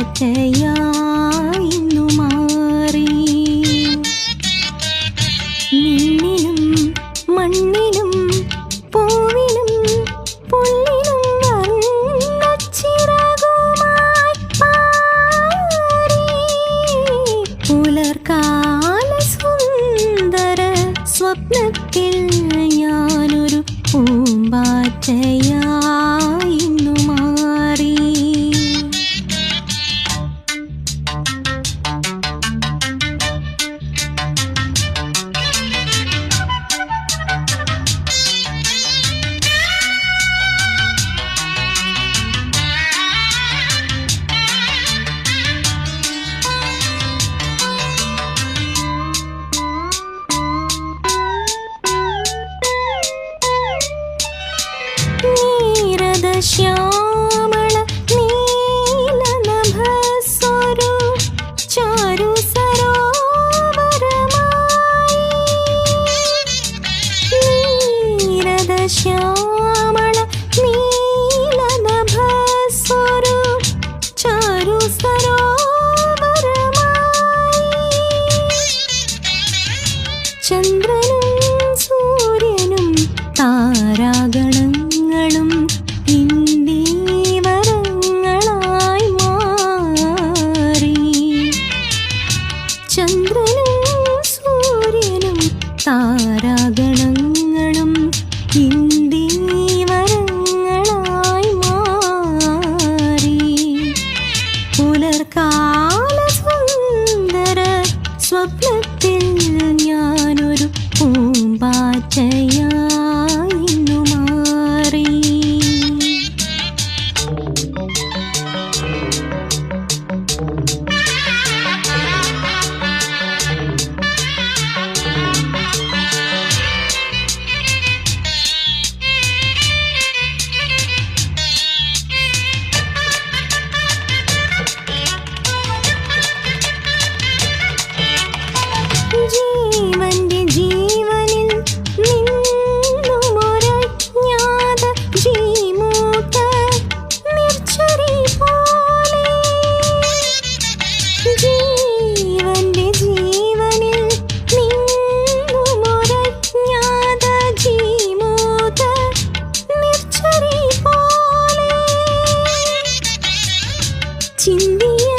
പൂമ്പാറ്റയായിന്നു മാറി. നിന്നിലും മണ്ണിലും പൂവിലും പുല്ലിലും വർണ്ണച്ചിറകുമായി പാറി. പുലർകാല സുന്ദര സ്വപ്നത്തിൽ ഞാനൊരു പൂമ്പാറ്റയായിന്നു മാറി. ശ്യാമള നീലനഭസ്വരു ചാരു സരോവരമായി. ശ്യാമള നീലനഭസ്വരു ചാരു സരോവരമായി. ചന്ദ്രനും സൂര്യനും താരാഗണങ്ങളും ഇന്ദീവരങ്ങളായി മാറി. ചന്ദ്രനും സൂര്യനും താരാഗണങ്ങളും ഇന്ദീവരങ്ങളായി മാറി. പുലർകാല സുന്ദര സ്വപ്നത്തിൽ ഞാനൊരു പൂമ്പാറ്റയായിന്നു മാറി. ജീവന്റെ ജീവനിൽ നിന്നുമൊരജ്ഞാത ജീമൂത നിർച്ചരി പോലെ. ജീവന്റെ ജീവനിൽ നിന്നുമൊരജ്ഞാത ജീമൂത നിർച്ചരി പോലെ. ചിന്തിയ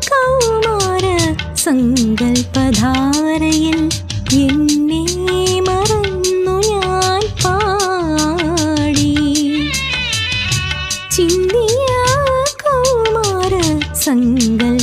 കൗമാര സങ്കൽപ്പധാരയിൽ എന്നെ മറന്നു ഞാൻ പാടി. ചിന്തിയ കൗമാര സങ്കൽപ്പധാരയിൽ